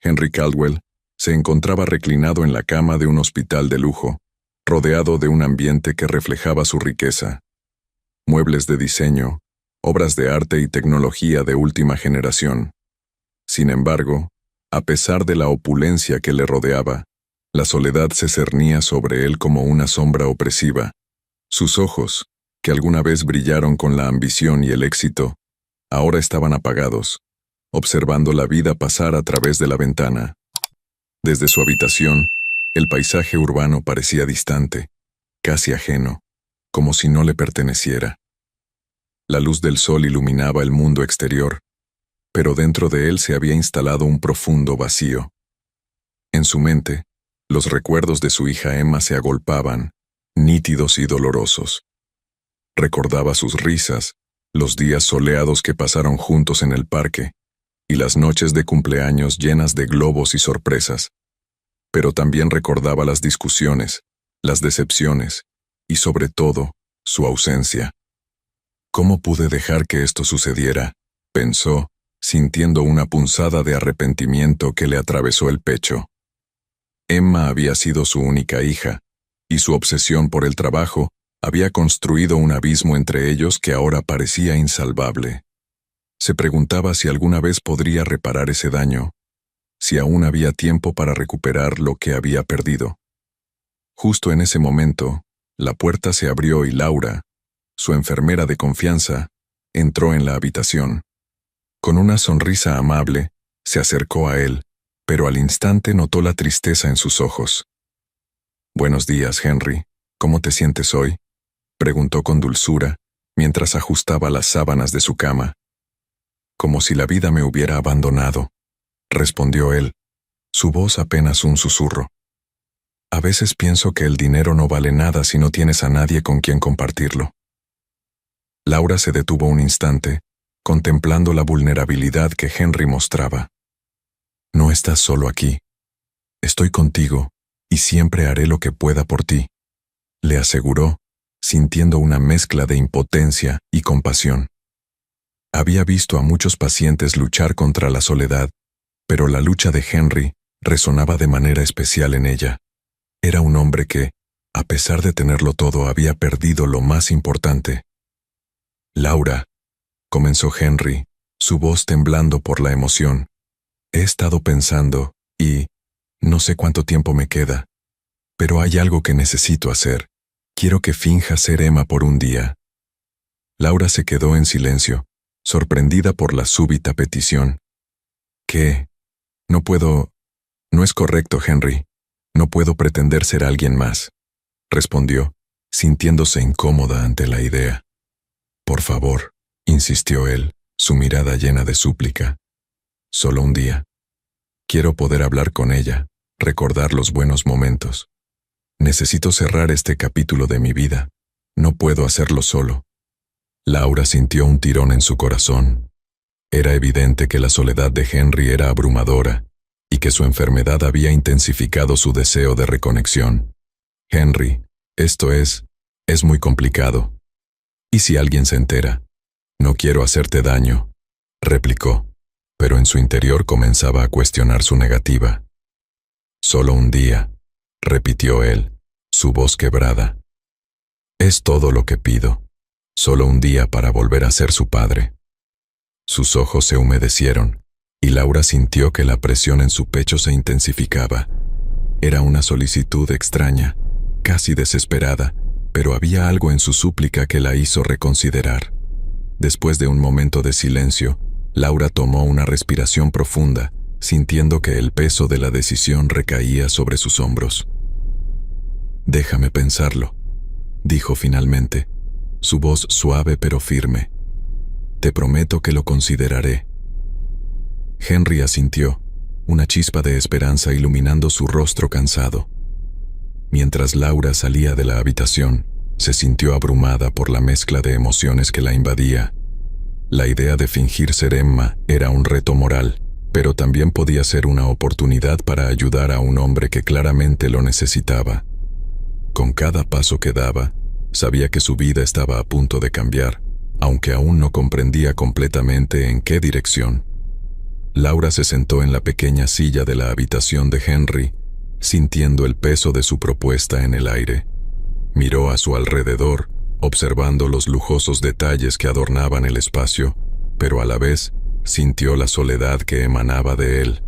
Henry Caldwell, se encontraba reclinado en la cama de un hospital de lujo, rodeado de un ambiente que reflejaba su riqueza. Muebles de diseño, obras de arte y tecnología de última generación. Sin embargo, a pesar de la opulencia que le rodeaba, la soledad se cernía sobre él como una sombra opresiva. Sus ojos, que alguna vez brillaron con la ambición y el éxito, ahora estaban apagados, observando la vida pasar a través de la ventana. Desde su habitación, el paisaje urbano parecía distante, casi ajeno, como si no le perteneciera. La luz del sol iluminaba el mundo exterior, pero dentro de él se había instalado un profundo vacío. En su mente, los recuerdos de su hija Emma se agolpaban, nítidos y dolorosos. Recordaba sus risas, los días soleados que pasaron juntos en el parque, y las noches de cumpleaños llenas de globos y sorpresas. Pero también recordaba las discusiones, las decepciones, y sobre todo, su ausencia. ¿Cómo pude dejar que esto sucediera?, pensó, sintiendo una punzada de arrepentimiento que le atravesó el pecho. Emma había sido su única hija, y su obsesión por el trabajo había construido un abismo entre ellos que ahora parecía insalvable. Se preguntaba si alguna vez podría reparar ese daño, si aún había tiempo para recuperar lo que había perdido. Justo en ese momento, la puerta se abrió y Laura, su enfermera de confianza, entró en la habitación. Con una sonrisa amable, se acercó a él, pero al instante notó la tristeza en sus ojos. «Buenos días, Henry. ¿Cómo te sientes hoy?», preguntó con dulzura, mientras ajustaba las sábanas de su cama. «Como si la vida me hubiera abandonado», respondió él, su voz apenas un susurro. «A veces pienso que el dinero no vale nada si no tienes a nadie con quien compartirlo». Laura se detuvo un instante, contemplando la vulnerabilidad que Henry mostraba. «No estás solo aquí. Estoy contigo y siempre haré lo que pueda por ti», le aseguró, sintiendo una mezcla de impotencia y compasión. Había visto a muchos pacientes luchar contra la soledad, pero la lucha de Henry resonaba de manera especial en ella. Era un hombre que, a pesar de tenerlo todo, había perdido lo más importante. «Laura», comenzó Henry, su voz temblando por la emoción, «he estado pensando, y no sé cuánto tiempo me queda, pero hay algo que necesito hacer. Quiero que finjas ser Emma por un día». Laura se quedó en silencio, sorprendida por la súbita petición. «¿Qué? No puedo... No es correcto, Henry. No puedo pretender ser alguien más», respondió, sintiéndose incómoda ante la idea. «Por favor», insistió él, su mirada llena de súplica. «Solo un día. Quiero poder hablar con ella, recordar los buenos momentos. Necesito cerrar este capítulo de mi vida. No puedo hacerlo solo». Laura sintió un tirón en su corazón. Era evidente que la soledad de Henry era abrumadora y que su enfermedad había intensificado su deseo de reconexión. «Henry, esto es muy complicado. ¿Y si alguien se entera?» «No quiero hacerte daño», replicó, pero en su interior comenzaba a cuestionar su negativa. «Solo un día», repitió él, su voz quebrada. «Es todo lo que pido. Solo un día para volver a ser su padre». Sus ojos se humedecieron, y Laura sintió que la presión en su pecho se intensificaba. Era una solicitud extraña, casi desesperada, pero había algo en su súplica que la hizo reconsiderar. Después de un momento de silencio, Laura tomó una respiración profunda, sintiendo que el peso de la decisión recaía sobre sus hombros. «Déjame pensarlo», dijo finalmente, su voz suave pero firme. «Te prometo que lo consideraré». Henry asintió, una chispa de esperanza iluminando su rostro cansado. Mientras Laura salía de la habitación, se sintió abrumada por la mezcla de emociones que la invadía. La idea de fingir ser Emma era un reto moral, pero también podía ser una oportunidad para ayudar a un hombre que claramente lo necesitaba. Con cada paso que daba, sabía que su vida estaba a punto de cambiar, aunque aún no comprendía completamente en qué dirección. Laura se sentó en la pequeña silla de la habitación de Henry, sintiendo el peso de su propuesta en el aire. Miró a su alrededor, observando los lujosos detalles que adornaban el espacio, pero a la vez sintió la soledad que emanaba de él.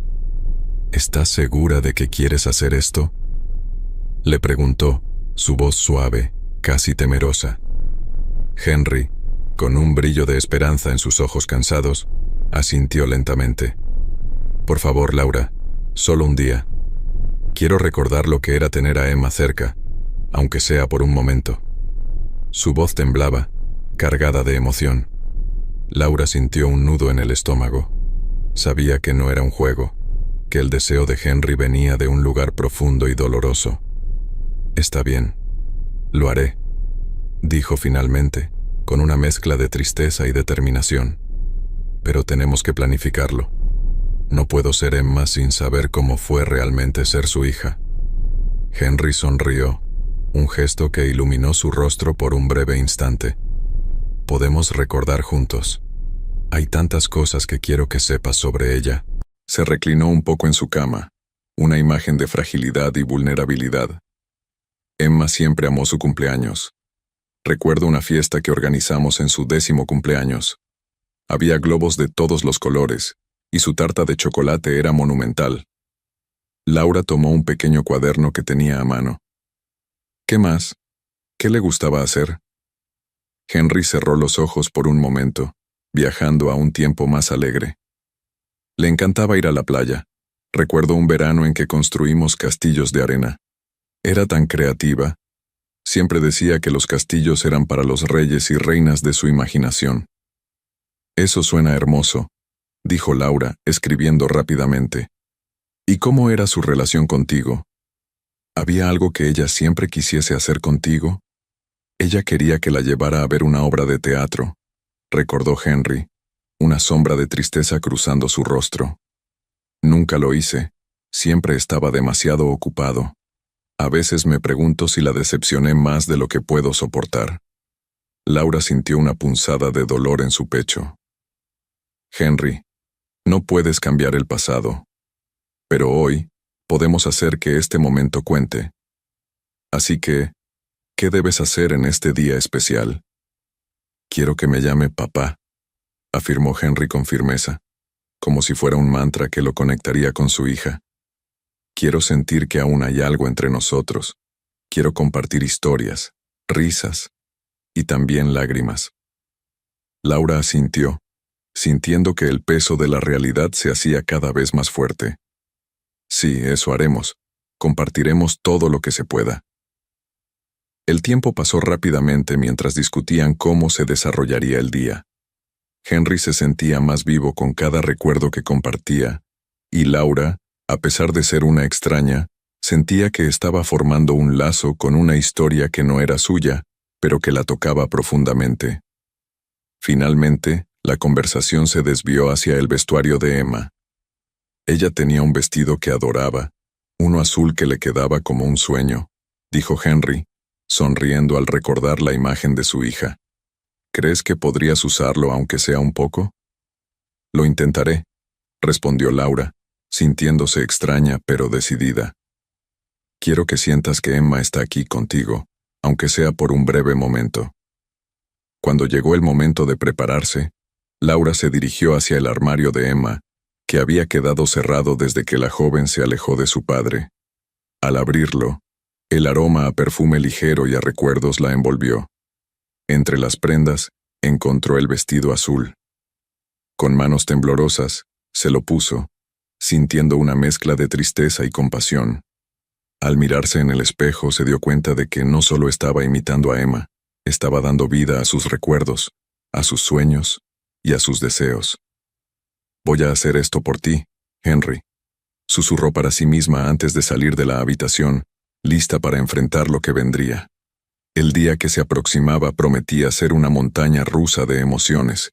¿Estás segura de que quieres hacer esto?, le preguntó, su voz suave, casi temerosa. Henry, con un brillo de esperanza en sus ojos cansados, asintió lentamente. Por favor, Laura, solo un día. Quiero recordar lo que era tener a Emma cerca, aunque sea por un momento. Su voz temblaba, cargada de emoción. Laura sintió un nudo en el estómago. Sabía que no era un juego, que el deseo de Henry venía de un lugar profundo y doloroso. Está bien, lo haré, dijo finalmente, con una mezcla de tristeza y determinación. Pero tenemos que planificarlo. No puedo ser Emma sin saber cómo fue realmente ser su hija. Henry sonrió, un gesto que iluminó su rostro por un breve instante. Podemos recordar juntos. Hay tantas cosas que quiero que sepas sobre ella. Se reclinó un poco en su cama, una imagen de fragilidad y vulnerabilidad. Emma siempre amó su cumpleaños. Recuerdo una fiesta que organizamos en su 10º cumpleaños. Había globos de todos los colores, y su tarta de chocolate era monumental. Laura tomó un pequeño cuaderno que tenía a mano. ¿Qué más? ¿Qué le gustaba hacer? Henry cerró los ojos por un momento, viajando a un tiempo más alegre. Le encantaba ir a la playa. Recuerdo un verano en que construimos castillos de arena. Era tan creativa. Siempre decía que los castillos eran para los reyes y reinas de su imaginación. Eso suena hermoso, dijo Laura, escribiendo rápidamente. ¿Y cómo era su relación contigo? ¿Había algo que ella siempre quisiese hacer contigo? Ella quería que la llevara a ver una obra de teatro, recordó Henry, una sombra de tristeza cruzando su rostro. Nunca lo hice, siempre estaba demasiado ocupado. A veces me pregunto si la decepcioné más de lo que puedo soportar. Laura sintió una punzada de dolor en su pecho. Henry, no puedes cambiar el pasado. Pero hoy, podemos hacer que este momento cuente. Así que, ¿qué debes hacer en este día especial? Quiero que me llame papá, afirmó Henry con firmeza, como si fuera un mantra que lo conectaría con su hija. Quiero sentir que aún hay algo entre nosotros. Quiero compartir historias, risas y también lágrimas. Laura asintió, sintiendo que el peso de la realidad se hacía cada vez más fuerte. Sí, eso haremos. Compartiremos todo lo que se pueda. El tiempo pasó rápidamente mientras discutían cómo se desarrollaría el día. Henry se sentía más vivo con cada recuerdo que compartía, y Laura, a pesar de ser una extraña, sentía que estaba formando un lazo con una historia que no era suya, pero que la tocaba profundamente. Finalmente, la conversación se desvió hacia el vestuario de Emma. Ella tenía un vestido que adoraba, uno azul que le quedaba como un sueño, dijo Henry, sonriendo al recordar la imagen de su hija. ¿Crees que podrías usarlo aunque sea un poco? Lo intentaré, respondió Laura, sintiéndose extraña pero decidida. Quiero que sientas que Emma está aquí contigo, aunque sea por un breve momento. Cuando llegó el momento de prepararse, Laura se dirigió hacia el armario de Emma, que había quedado cerrado desde que la joven se alejó de su padre. Al abrirlo, el aroma a perfume ligero y a recuerdos la envolvió. Entre las prendas, encontró el vestido azul. Con manos temblorosas, se lo puso, sintiendo una mezcla de tristeza y compasión. Al mirarse en el espejo se dio cuenta de que no solo estaba imitando a Emma, estaba dando vida a sus recuerdos, a sus sueños y a sus deseos. Voy a hacer esto por ti, Henry, susurró para sí misma antes de salir de la habitación, lista para enfrentar lo que vendría. El día que se aproximaba prometía ser una montaña rusa de emociones,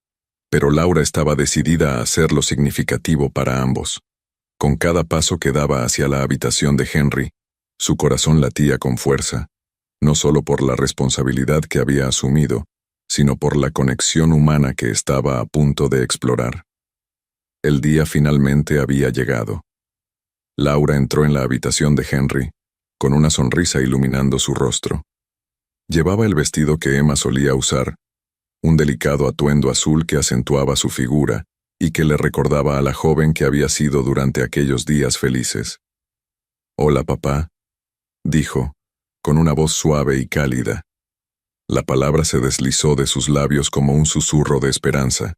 pero Laura estaba decidida a hacerlo significativo para ambos. Con cada paso que daba hacia la habitación de Henry, su corazón latía con fuerza, no solo por la responsabilidad que había asumido, sino por la conexión humana que estaba a punto de explorar. El día finalmente había llegado. Laura entró en la habitación de Henry, con una sonrisa iluminando su rostro. Llevaba el vestido que Emma solía usar, un delicado atuendo azul que acentuaba su figura y que le recordaba a la joven que había sido durante aquellos días felices. «Hola, papá», dijo, con una voz suave y cálida. La palabra se deslizó de sus labios como un susurro de esperanza.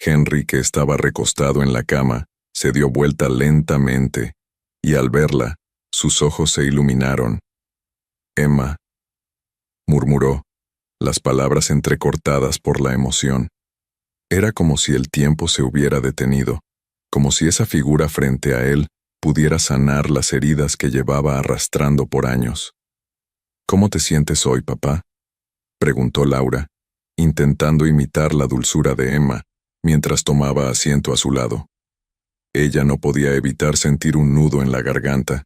Henry, que estaba recostado en la cama, se dio vuelta lentamente, y al verla, sus ojos se iluminaron. «Emma», murmuró, las palabras entrecortadas por la emoción. Era como si el tiempo se hubiera detenido, como si esa figura frente a él pudiera sanar las heridas que llevaba arrastrando por años. «¿Cómo te sientes hoy, papá?», preguntó Laura, intentando imitar la dulzura de Emma, mientras tomaba asiento a su lado. Ella no podía evitar sentir un nudo en la garganta.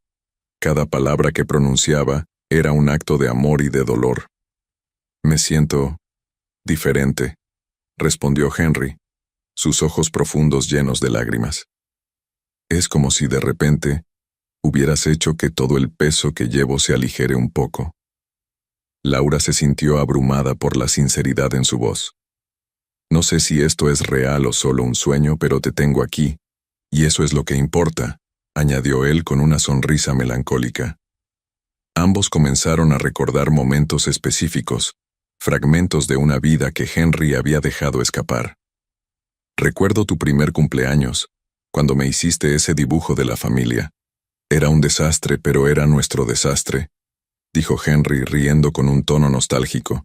Cada palabra que pronunciaba era un acto de amor y de dolor. «Me siento diferente», respondió Henry, sus ojos profundos llenos de lágrimas. «Es como si de repente hubieras hecho que todo el peso que llevo se aligere un poco». Laura se sintió abrumada por la sinceridad en su voz. «No sé si esto es real o solo un sueño, pero te tengo aquí, y eso es lo que importa», añadió él con una sonrisa melancólica. Ambos comenzaron a recordar momentos específicos, fragmentos de una vida que Henry había dejado escapar. «Recuerdo tu primer cumpleaños, cuando me hiciste ese dibujo de la familia. Era un desastre, pero era nuestro desastre», dijo Henry riendo con un tono nostálgico.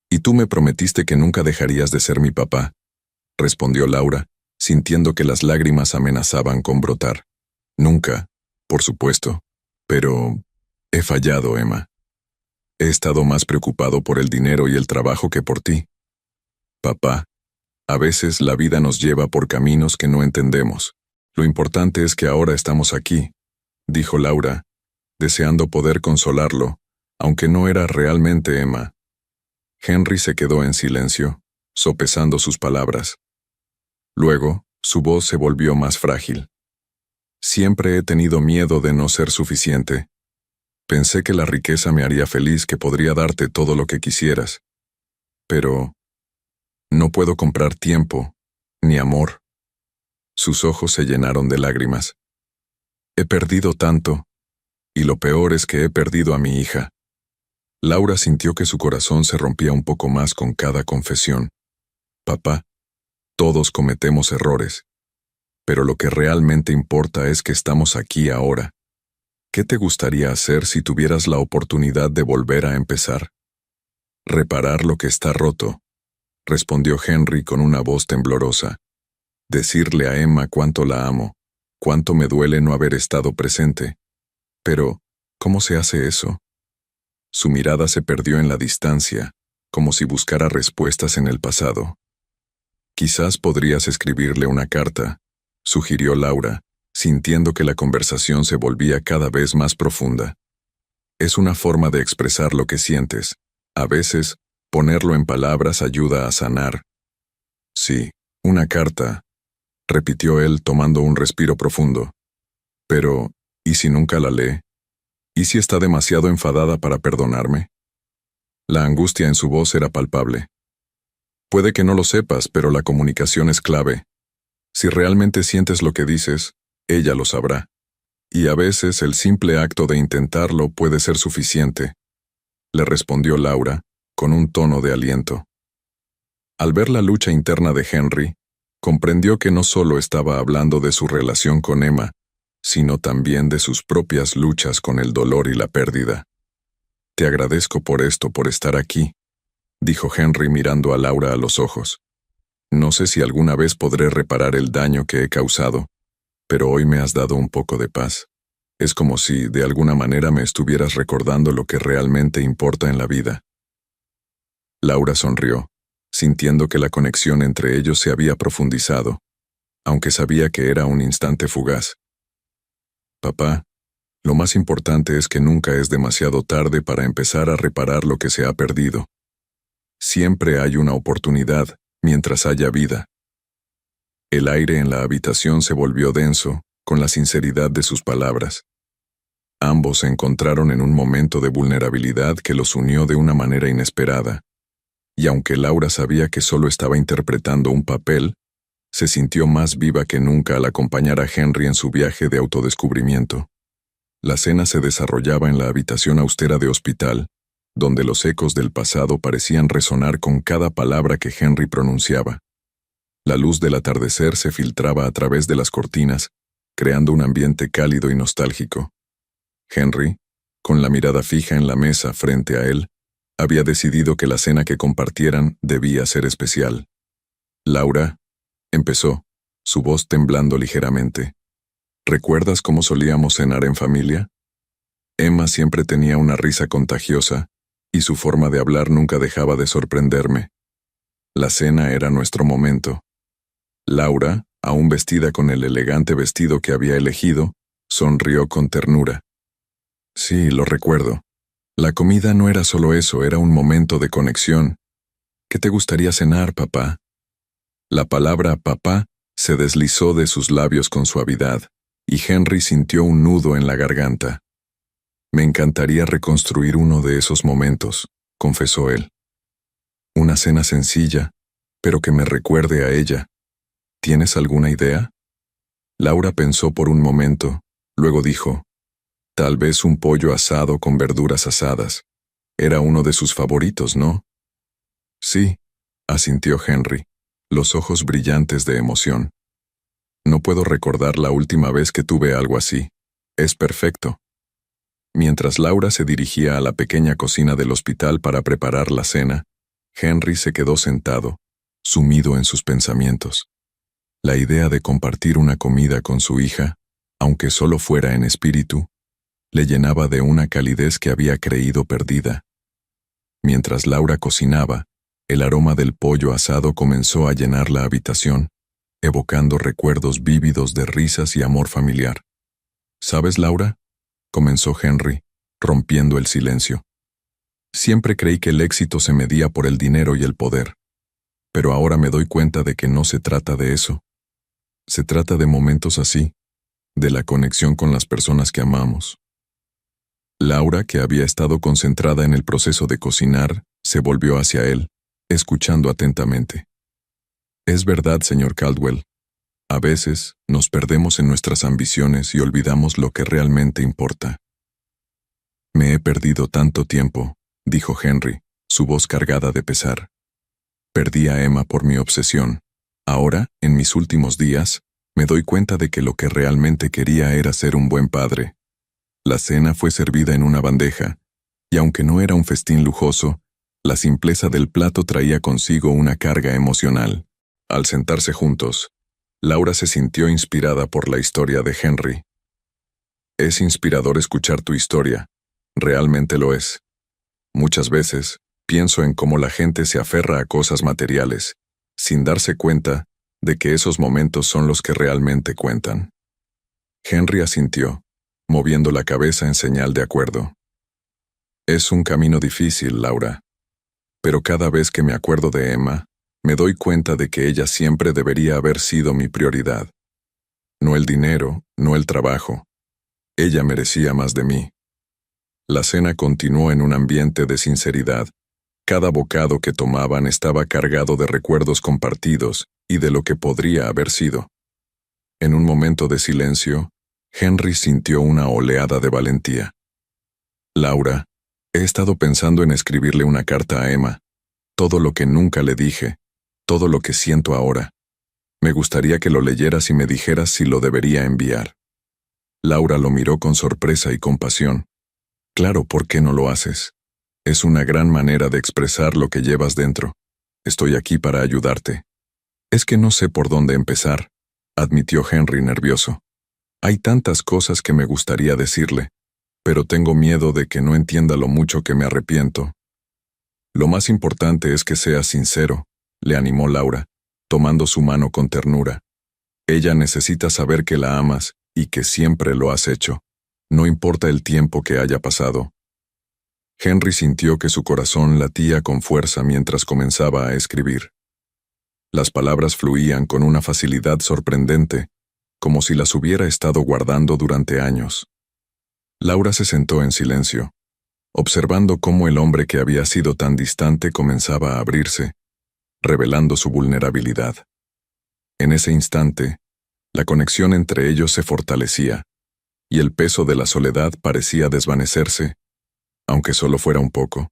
«Y tú me prometiste que nunca dejarías de ser mi papá», respondió Laura, sintiendo que las lágrimas amenazaban con brotar. «Nunca, por supuesto. Pero he fallado, Emma. He estado más preocupado por el dinero y el trabajo que por ti. Papá, a veces la vida nos lleva por caminos que no entendemos. Lo importante es que ahora estamos aquí», dijo Laura, deseando poder consolarlo, aunque no era realmente Emma. Henry se quedó en silencio, sopesando sus palabras. Luego, su voz se volvió más frágil. «Siempre he tenido miedo de no ser suficiente. Pensé que la riqueza me haría feliz, que podría darte todo lo que quisieras. Pero no puedo comprar tiempo, ni amor». Sus ojos se llenaron de lágrimas. «He perdido tanto, y lo peor es que he perdido a mi hija». Laura sintió que su corazón se rompía un poco más con cada confesión. «Papá, todos cometemos errores, pero lo que realmente importa es que estamos aquí ahora. ¿Qué te gustaría hacer si tuvieras la oportunidad de volver a empezar?» «Reparar lo que está roto», respondió Henry con una voz temblorosa. «Decirle a Emma cuánto la amo, cuánto me duele no haber estado presente. Pero, ¿cómo se hace eso?». Su mirada se perdió en la distancia, como si buscara respuestas en el pasado. «Quizás podrías escribirle una carta», sugirió Laura, sintiendo que la conversación se volvía cada vez más profunda. «Es una forma de expresar lo que sientes. A veces, ponerlo en palabras ayuda a sanar». «Sí, una carta», repitió él tomando un respiro profundo. «Pero, ¿y si nunca la lee? ¿Y si está demasiado enfadada para perdonarme?». La angustia en su voz era palpable. «Puede que no lo sepas, pero la comunicación es clave. Si realmente sientes lo que dices, ella lo sabrá. Y a veces el simple acto de intentarlo puede ser suficiente», le respondió Laura, con un tono de aliento. Al ver la lucha interna de Henry, comprendió que no solo estaba hablando de su relación con Emma, sino también de sus propias luchas con el dolor y la pérdida. «Te agradezco por esto, por estar aquí», dijo Henry mirando a Laura a los ojos. «No sé si alguna vez podré reparar el daño que he causado, pero hoy me has dado un poco de paz. Es como si, de alguna manera, me estuvieras recordando lo que realmente importa en la vida». Laura sonrió, sintiendo que la conexión entre ellos se había profundizado, aunque sabía que era un instante fugaz. «Papá, lo más importante es que nunca es demasiado tarde para empezar a reparar lo que se ha perdido. Siempre hay una oportunidad mientras haya vida». El aire en la habitación se volvió denso, con la sinceridad de sus palabras. Ambos se encontraron en un momento de vulnerabilidad que los unió de una manera inesperada, y aunque Laura sabía que solo estaba interpretando un papel, se sintió más viva que nunca al acompañar a Henry en su viaje de autodescubrimiento. La cena se desarrollaba en la habitación austera de hospital, donde los ecos del pasado parecían resonar con cada palabra que Henry pronunciaba. La luz del atardecer se filtraba a través de las cortinas, creando un ambiente cálido y nostálgico. Henry, con la mirada fija en la mesa frente a él, había decidido que la cena que compartieran debía ser especial. Laura, empezó, su voz temblando ligeramente. ¿Recuerdas cómo solíamos cenar en familia? Emma siempre tenía una risa contagiosa, y su forma de hablar nunca dejaba de sorprenderme. La cena era nuestro momento. Laura, aún vestida con el elegante vestido que había elegido, sonrió con ternura. Sí, lo recuerdo. La comida no era solo eso, era un momento de conexión. ¿Qué te gustaría cenar, papá? La palabra papá se deslizó de sus labios con suavidad, y Henry sintió un nudo en la garganta. Me encantaría reconstruir uno de esos momentos, confesó él. Una cena sencilla, pero que me recuerde a ella. ¿Tienes alguna idea? Laura pensó por un momento, luego dijo, tal vez un pollo asado con verduras asadas. Era uno de sus favoritos, ¿no? Sí, asintió Henry, los ojos brillantes de emoción. No puedo recordar la última vez que tuve algo así. Es perfecto. Mientras Laura se dirigía a la pequeña cocina del hospital para preparar la cena, Henry se quedó sentado, sumido en sus pensamientos. La idea de compartir una comida con su hija, aunque solo fuera en espíritu, le llenaba de una calidez que había creído perdida. Mientras Laura cocinaba, el aroma del pollo asado comenzó a llenar la habitación, evocando recuerdos vívidos de risas y amor familiar. ¿Sabes, Laura?, comenzó Henry, rompiendo el silencio. Siempre creí que el éxito se medía por el dinero y el poder. Pero ahora me doy cuenta de que no se trata de eso. Se trata de momentos así, de la conexión con las personas que amamos. Laura, que había estado concentrada en el proceso de cocinar, se volvió hacia él, escuchando atentamente. Es verdad, señor Caldwell. A veces nos perdemos en nuestras ambiciones y olvidamos lo que realmente importa. Me he perdido tanto tiempo, dijo Henry, su voz cargada de pesar. Perdí a Emma por mi obsesión. Ahora, en mis últimos días, me doy cuenta de que lo que realmente quería era ser un buen padre. La cena fue servida en una bandeja, y aunque no era un festín lujoso, la simpleza del plato traía consigo una carga emocional. Al sentarse juntos, Laura se sintió inspirada por la historia de Henry. Es inspirador escuchar tu historia, realmente lo es. Muchas veces, pienso en cómo la gente se aferra a cosas materiales, sin darse cuenta de que esos momentos son los que realmente cuentan. Henry asintió, moviendo la cabeza en señal de acuerdo. Es un camino difícil, Laura. Pero cada vez que me acuerdo de Emma, me doy cuenta de que ella siempre debería haber sido mi prioridad. No el dinero, no el trabajo. Ella merecía más de mí. La cena continuó en un ambiente de sinceridad. Cada bocado que tomaban estaba cargado de recuerdos compartidos y de lo que podría haber sido. En un momento de silencio, Henry sintió una oleada de valentía. Laura, he estado pensando en escribirle una carta a Emma. Todo lo que nunca le dije, todo lo que siento ahora. Me gustaría que lo leyeras y me dijeras si lo debería enviar. Laura lo miró con sorpresa y compasión. Claro, ¿por qué no lo haces? Es una gran manera de expresar lo que llevas dentro. Estoy aquí para ayudarte. Es que no sé por dónde empezar, admitió Henry nervioso. Hay tantas cosas que me gustaría decirle, pero tengo miedo de que no entienda lo mucho que me arrepiento. Lo más importante es que seas sincero, le animó Laura, tomando su mano con ternura. Ella necesita saber que la amas y que siempre lo has hecho. No importa el tiempo que haya pasado. Henry sintió que su corazón latía con fuerza mientras comenzaba a escribir. Las palabras fluían con una facilidad sorprendente, como si las hubiera estado guardando durante años. Laura se sentó en silencio, observando cómo el hombre que había sido tan distante comenzaba a abrirse, revelando su vulnerabilidad. En ese instante, la conexión entre ellos se fortalecía, y el peso de la soledad parecía desvanecerse, aunque solo fuera un poco.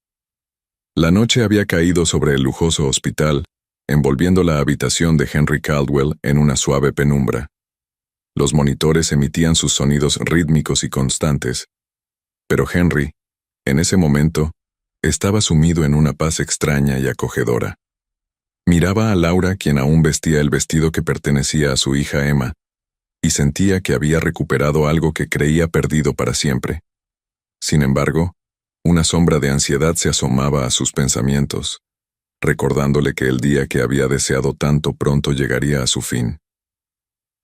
La noche había caído sobre el lujoso hospital, envolviendo la habitación de Henry Caldwell en una suave penumbra. Los monitores emitían sus sonidos rítmicos y constantes, pero Henry, en ese momento, estaba sumido en una paz extraña y acogedora. Miraba a Laura, quien aún vestía el vestido que pertenecía a su hija Emma, y sentía que había recuperado algo que creía perdido para siempre. Sin embargo, una sombra de ansiedad se asomaba a sus pensamientos, recordándole que el día que había deseado tanto pronto llegaría a su fin.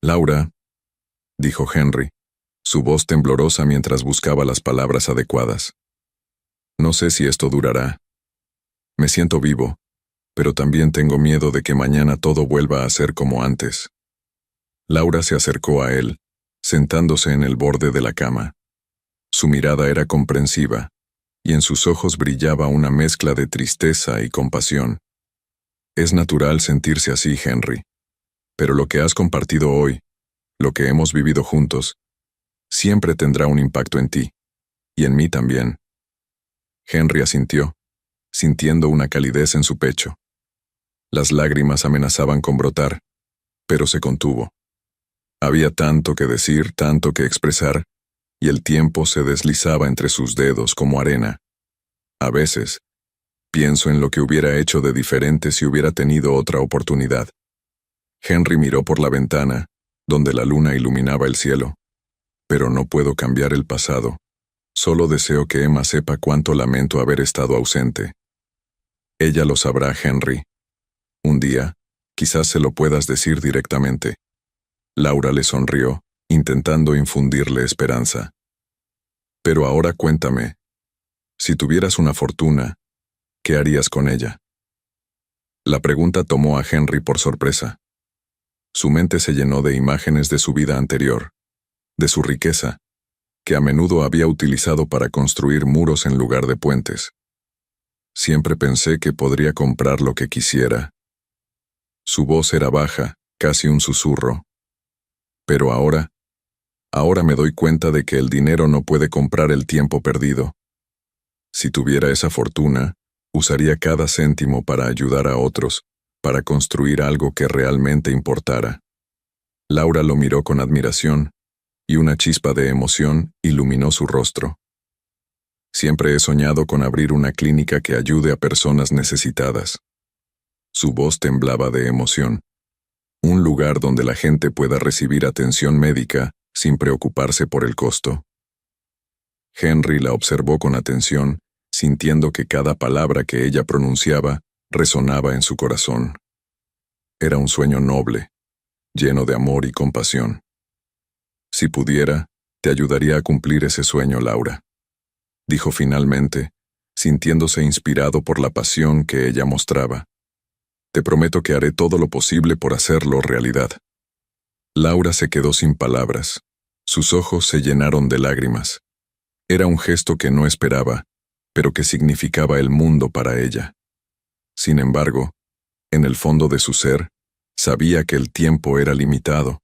«Laura», dijo Henry, su voz temblorosa mientras buscaba las palabras adecuadas. «No sé si esto durará. Me siento vivo, pero también tengo miedo de que mañana todo vuelva a ser como antes». Laura se acercó a él, sentándose en el borde de la cama. Su mirada era comprensiva, y en sus ojos brillaba una mezcla de tristeza y compasión. «Es natural sentirse así, Henry, pero lo que has compartido hoy, lo que hemos vivido juntos, siempre tendrá un impacto en ti, y en mí también». Henry asintió, sintiendo una calidez en su pecho. Las lágrimas amenazaban con brotar, pero se contuvo. Había tanto que decir, tanto que expresar, y el tiempo se deslizaba entre sus dedos como arena. A veces, pienso en lo que hubiera hecho de diferente si hubiera tenido otra oportunidad. Henry miró por la ventana, donde la luna iluminaba el cielo. Pero no puedo cambiar el pasado. Solo deseo que Emma sepa cuánto lamento haber estado ausente. Ella lo sabrá, Henry. Un día, quizás se lo puedas decir directamente. Laura le sonrió, intentando infundirle esperanza. «Pero ahora cuéntame, si tuvieras una fortuna, ¿qué harías con ella?». La pregunta tomó a Henry por sorpresa. Su mente se llenó de imágenes de su vida anterior, de su riqueza, que a menudo había utilizado para construir muros en lugar de puentes. «Siempre pensé que podría comprar lo que quisiera». Su voz era baja, casi un susurro. «Pero ahora me doy cuenta de que el dinero no puede comprar el tiempo perdido. Si tuviera esa fortuna, usaría cada céntimo para ayudar a otros, para construir algo que realmente importara». Laura lo miró con admiración, y una chispa de emoción iluminó su rostro. «Siempre he soñado con abrir una clínica que ayude a personas necesitadas». Su voz temblaba de emoción. «Un lugar donde la gente pueda recibir atención médica sin preocuparse por el costo». Henry la observó con atención, sintiendo que cada palabra que ella pronunciaba resonaba en su corazón. Era un sueño noble, lleno de amor y compasión. «Si pudiera, te ayudaría a cumplir ese sueño, Laura», dijo finalmente, sintiéndose inspirado por la pasión que ella mostraba. «Te prometo que haré todo lo posible por hacerlo realidad». Laura se quedó sin palabras. Sus ojos se llenaron de lágrimas. Era un gesto que no esperaba, pero que significaba el mundo para ella. Sin embargo, en el fondo de su ser, sabía que el tiempo era limitado.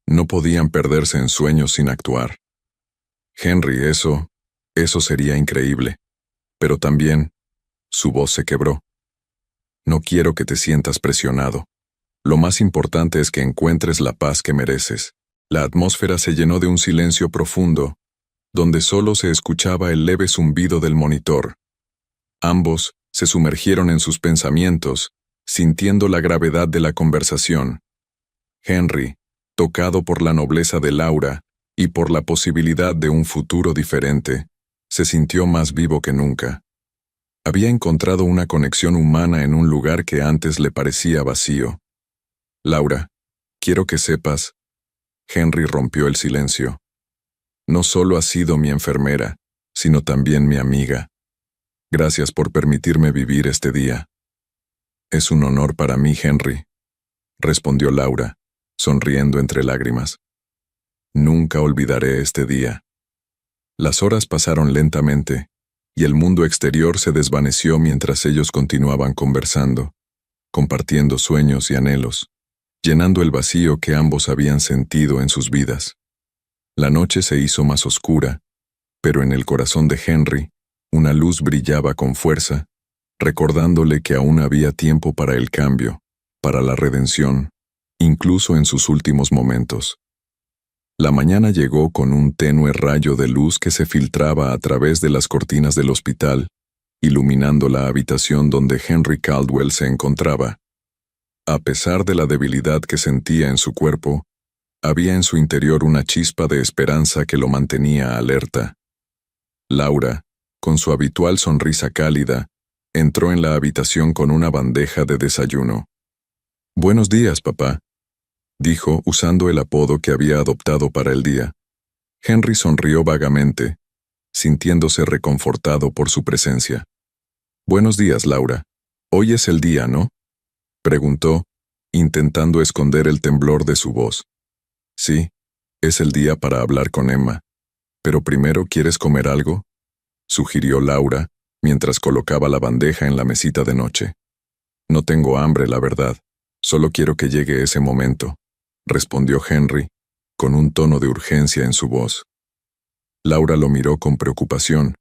No podían perderse en sueños sin actuar. «Henry, eso sería increíble. Pero también», su voz se quebró, «no quiero que te sientas presionado. Lo más importante es que encuentres la paz que mereces». La atmósfera se llenó de un silencio profundo, donde solo se escuchaba el leve zumbido del monitor. Ambos se sumergieron en sus pensamientos, sintiendo la gravedad de la conversación. Henry, tocado por la nobleza de Laura y por la posibilidad de un futuro diferente, se sintió más vivo que nunca. Había encontrado una conexión humana en un lugar que antes le parecía vacío. «Laura, quiero que sepas». Henry rompió el silencio. «No solo has sido mi enfermera, sino también mi amiga. Gracias por permitirme vivir este día». «Es un honor para mí, Henry», respondió Laura, sonriendo entre lágrimas. Nunca olvidaré este día. Las horas pasaron lentamente, y el mundo exterior se desvaneció mientras ellos continuaban conversando, compartiendo sueños y anhelos, llenando el vacío que ambos habían sentido en sus vidas. La noche se hizo más oscura, pero en el corazón de Henry, una luz brillaba con fuerza, recordándole que aún había tiempo para el cambio, para la redención, incluso en sus últimos momentos. La mañana llegó con un tenue rayo de luz que se filtraba a través de las cortinas del hospital, iluminando la habitación donde Henry Caldwell se encontraba. A pesar de la debilidad que sentía en su cuerpo, había en su interior una chispa de esperanza que lo mantenía alerta. Laura, con su habitual sonrisa cálida, entró en la habitación con una bandeja de desayuno. «Buenos días, papá», dijo usando el apodo que había adoptado para el día. Henry sonrió vagamente, sintiéndose reconfortado por su presencia. «Buenos días, Laura. Hoy es el día, ¿no?», preguntó, intentando esconder el temblor de su voz. «Sí, es el día para hablar con Emma. Pero primero, ¿quieres comer algo?», sugirió Laura, mientras colocaba la bandeja en la mesita de noche. «No tengo hambre, la verdad. Solo quiero que llegue ese momento», respondió Henry, con un tono de urgencia en su voz. Laura lo miró con preocupación,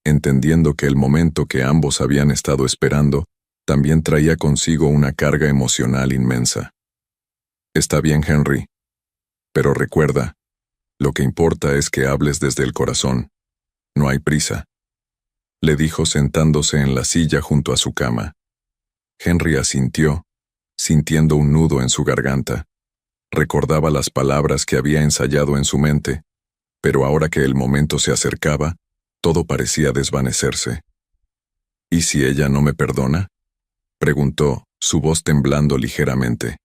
entendiendo que el momento que ambos habían estado esperando también traía consigo una carga emocional inmensa. «Está bien, Henry. Pero recuerda, lo que importa es que hables desde el corazón. No hay prisa», le dijo sentándose en la silla junto a su cama. Henry asintió, sintiendo un nudo en su garganta. Recordaba las palabras que había ensayado en su mente, pero ahora que el momento se acercaba, todo parecía desvanecerse. «¿Y si ella no me perdona?», preguntó, su voz temblando ligeramente.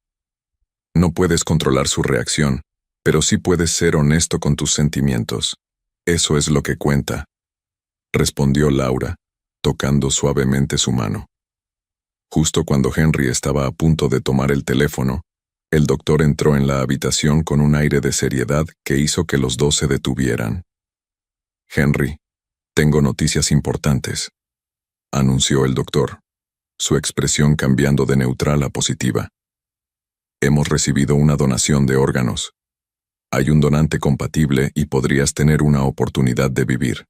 «No puedes controlar su reacción, pero sí puedes ser honesto con tus sentimientos. Eso es lo que cuenta», respondió Laura, tocando suavemente su mano. Justo cuando Henry estaba a punto de tomar el teléfono, el doctor entró en la habitación con un aire de seriedad que hizo que los dos se detuvieran. «Henry, tengo noticias importantes», anunció el doctor, su expresión cambiando de neutral a positiva. «Hemos recibido una donación de órganos. Hay un donante compatible y podrías tener una oportunidad de vivir».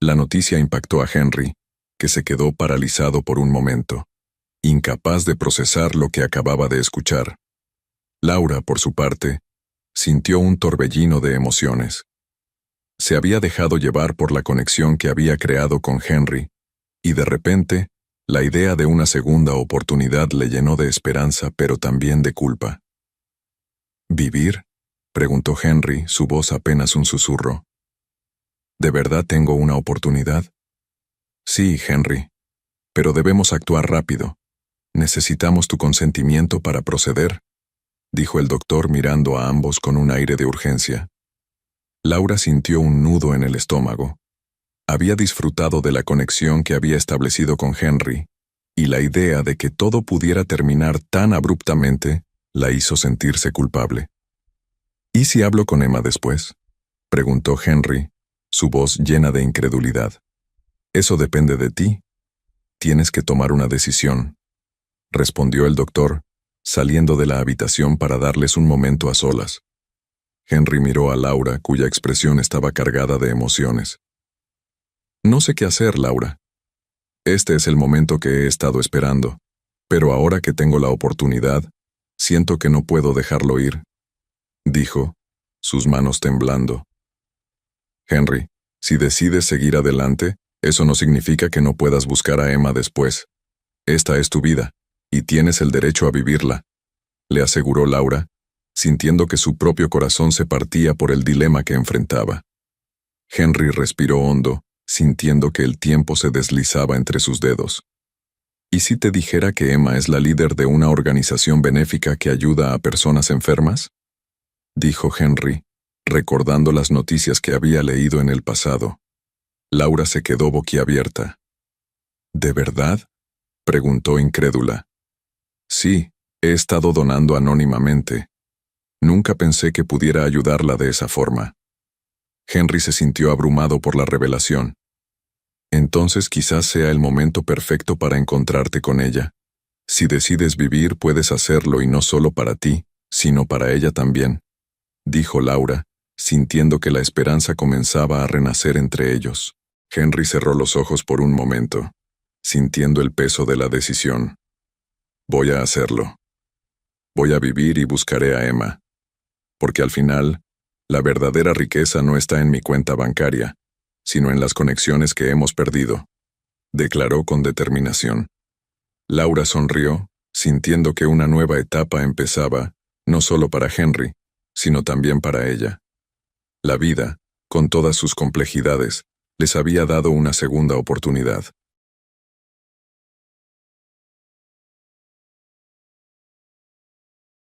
La noticia impactó a Henry, que se quedó paralizado por un momento, incapaz de procesar lo que acababa de escuchar. Laura, por su parte, sintió un torbellino de emociones. Se había dejado llevar por la conexión que había creado con Henry, y de repente, la idea de una segunda oportunidad le llenó de esperanza, pero también de culpa. «¿Vivir?», preguntó Henry, su voz apenas un susurro. «¿De verdad tengo una oportunidad?». «Sí, Henry, pero debemos actuar rápido. Necesitamos tu consentimiento para proceder», dijo el doctor mirando a ambos con un aire de urgencia. Laura sintió un nudo en el estómago. Había disfrutado de la conexión que había establecido con Henry, y la idea de que todo pudiera terminar tan abruptamente la hizo sentirse culpable. «¿Y si hablo con Emma después?», preguntó Henry, su voz llena de incredulidad. «Eso depende de ti. Tienes que tomar una decisión», respondió el doctor, saliendo de la habitación para darles un momento a solas. Henry miró a Laura, cuya expresión estaba cargada de emociones. «No sé qué hacer, Laura. Este es el momento que he estado esperando, pero ahora que tengo la oportunidad, siento que no puedo dejarlo ir», dijo, sus manos temblando. «Henry, si decides seguir adelante, eso no significa que no puedas buscar a Emma después. Esta es tu vida, y tienes el derecho a vivirla», le aseguró Laura, sintiendo que su propio corazón se partía por el dilema que enfrentaba. Henry respiró hondo, sintiendo que el tiempo se deslizaba entre sus dedos. «¿Y si te dijera que Emma es la líder de una organización benéfica que ayuda a personas enfermas?», dijo Henry, recordando las noticias que había leído en el pasado. Laura se quedó boquiabierta. «¿De verdad?», preguntó incrédula. «Sí, He estado donando anónimamente. Nunca pensé que pudiera ayudarla de esa forma. Henry se sintió abrumado por la revelación. Entonces quizás sea el momento perfecto para encontrarte con ella. Si decides vivir, puedes hacerlo, y no solo para ti, sino para ella también, dijo Laura, sintiendo que la esperanza comenzaba a renacer entre ellos. Henry cerró los ojos por un momento, sintiendo el peso de la decisión. Voy a hacerlo. Voy a vivir y buscaré a Emma. Porque al final, la verdadera riqueza no está en mi cuenta bancaria, sino en las conexiones que hemos perdido, declaró con determinación. Laura sonrió, sintiendo que una nueva etapa empezaba, no solo para Henry, sino también para ella. La vida, con todas sus complejidades, les había dado una segunda oportunidad.